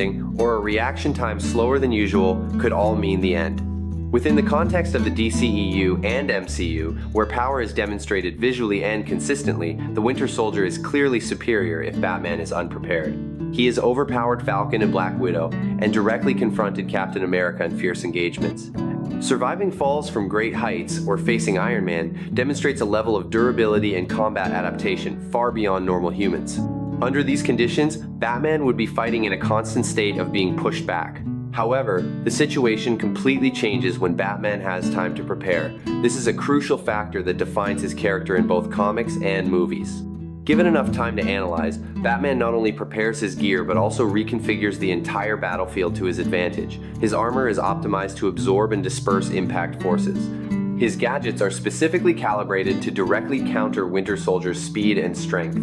landing, or a reaction time slower than usual could all mean the end. Within the context of the DCEU and MCU, where power is demonstrated visually and consistently, the Winter Soldier is clearly superior if Batman is unprepared. He has overpowered Falcon and Black Widow, and directly confronted Captain America in fierce engagements. Surviving falls from great heights, or facing Iron Man, demonstrates a level of durability and combat adaptation far beyond normal humans. Under these conditions, Batman would be fighting in a constant state of being pushed back. However, the situation completely changes when Batman has time to prepare. This is a crucial factor that defines his character in both comics and movies. Given enough time to analyze, Batman not only prepares his gear but also reconfigures the entire battlefield to his advantage. His armor is optimized to absorb and disperse impact forces. His gadgets are specifically calibrated to directly counter Winter Soldier's speed and strength.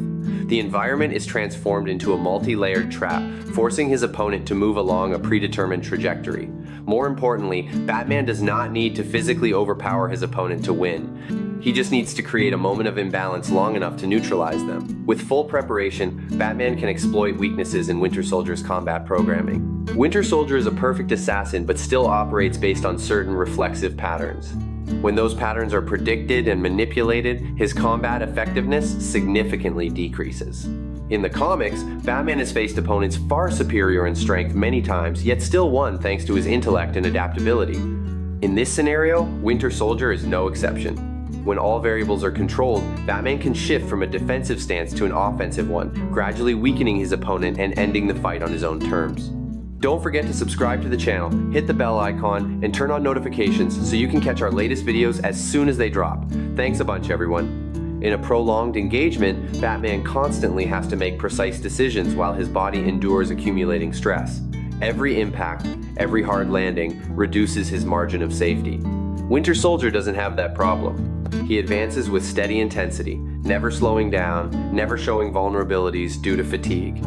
The environment is transformed into a multi-layered trap, forcing his opponent to move along a predetermined trajectory. More importantly, Batman does not need to physically overpower his opponent to win. He just needs to create a moment of imbalance long enough to neutralize them. With full preparation, Batman can exploit weaknesses in Winter Soldier's combat programming. Winter Soldier is a perfect assassin but still operates based on certain reflexive patterns. When those patterns are predicted and manipulated, his combat effectiveness significantly decreases. In the comics, Batman has faced opponents far superior in strength many times, yet still won thanks to his intellect and adaptability. In this scenario, Winter Soldier is no exception. When all variables are controlled, Batman can shift from a defensive stance to an offensive one, gradually weakening his opponent and ending the fight on his own terms. Don't forget to subscribe to the channel, hit the bell icon, and turn on notifications so you can catch our latest videos as soon as they drop. Thanks a bunch, everyone. In a prolonged engagement, Batman constantly has to make precise decisions while his body endures accumulating stress. Every impact, every hard landing, reduces his margin of safety. Winter Soldier doesn't have that problem. He advances with steady intensity, never slowing down, never showing vulnerabilities due to fatigue.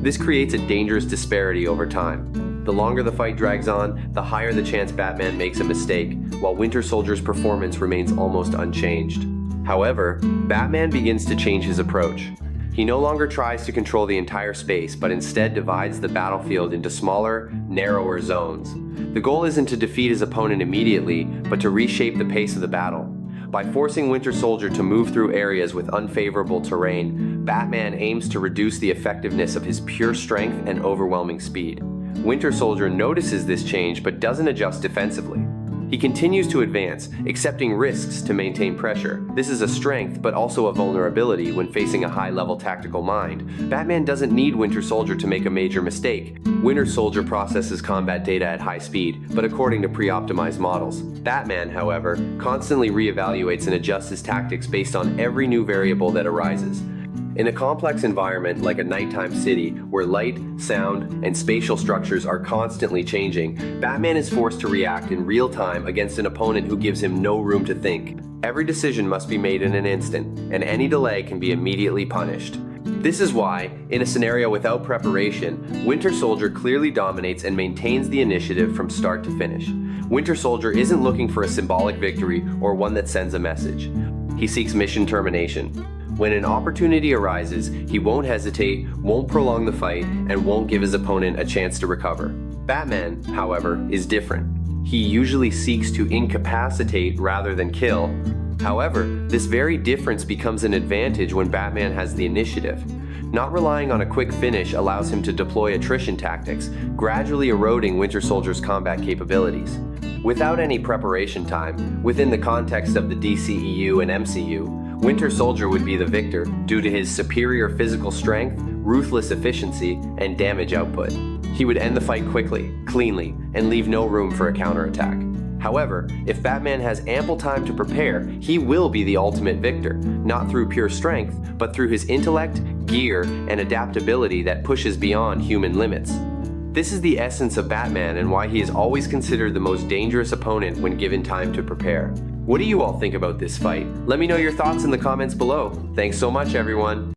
This creates a dangerous disparity over time. The longer the fight drags on, the higher the chance Batman makes a mistake, while Winter Soldier's performance remains almost unchanged. However, Batman begins to change his approach. He no longer tries to control the entire space, but instead divides the battlefield into smaller, narrower zones. The goal isn't to defeat his opponent immediately, but to reshape the pace of the battle. By forcing Winter Soldier to move through areas with unfavorable terrain, Batman aims to reduce the effectiveness of his pure strength and overwhelming speed. Winter Soldier notices this change but doesn't adjust defensively. He continues to advance, accepting risks to maintain pressure. This is a strength but also a vulnerability when facing a high-level tactical mind. Batman doesn't need Winter Soldier to make a major mistake. Winter Soldier processes combat data at high speed, but according to pre-optimized models. Batman, however, constantly reevaluates and adjusts his tactics based on every new variable that arises. In a complex environment like a nighttime city, where light, sound, and spatial structures are constantly changing, Batman is forced to react in real time against an opponent who gives him no room to think. Every decision must be made in an instant, and any delay can be immediately punished. This is why, in a scenario without preparation, Winter Soldier clearly dominates and maintains the initiative from start to finish. Winter Soldier isn't looking for a symbolic victory or one that sends a message. He seeks mission termination. When an opportunity arises, he won't hesitate, won't prolong the fight, and won't give his opponent a chance to recover. Batman, however, is different. He usually seeks to incapacitate rather than kill. However, this very difference becomes an advantage when Batman has the initiative. Not relying on a quick finish allows him to deploy attrition tactics, gradually eroding Winter Soldier's combat capabilities. Without any preparation time, within the context of the DCEU and MCU, Winter Soldier would be the victor due to his superior physical strength, ruthless efficiency, and damage output. He would end the fight quickly, cleanly, and leave no room for a counterattack. However, if Batman has ample time to prepare, he will be the ultimate victor, not through pure strength, but through his intellect, gear, and adaptability that pushes beyond human limits. This is the essence of Batman and why he is always considered the most dangerous opponent when given time to prepare. What do you all think about this fight? Let me know your thoughts in the comments below. Thanks so much, everyone.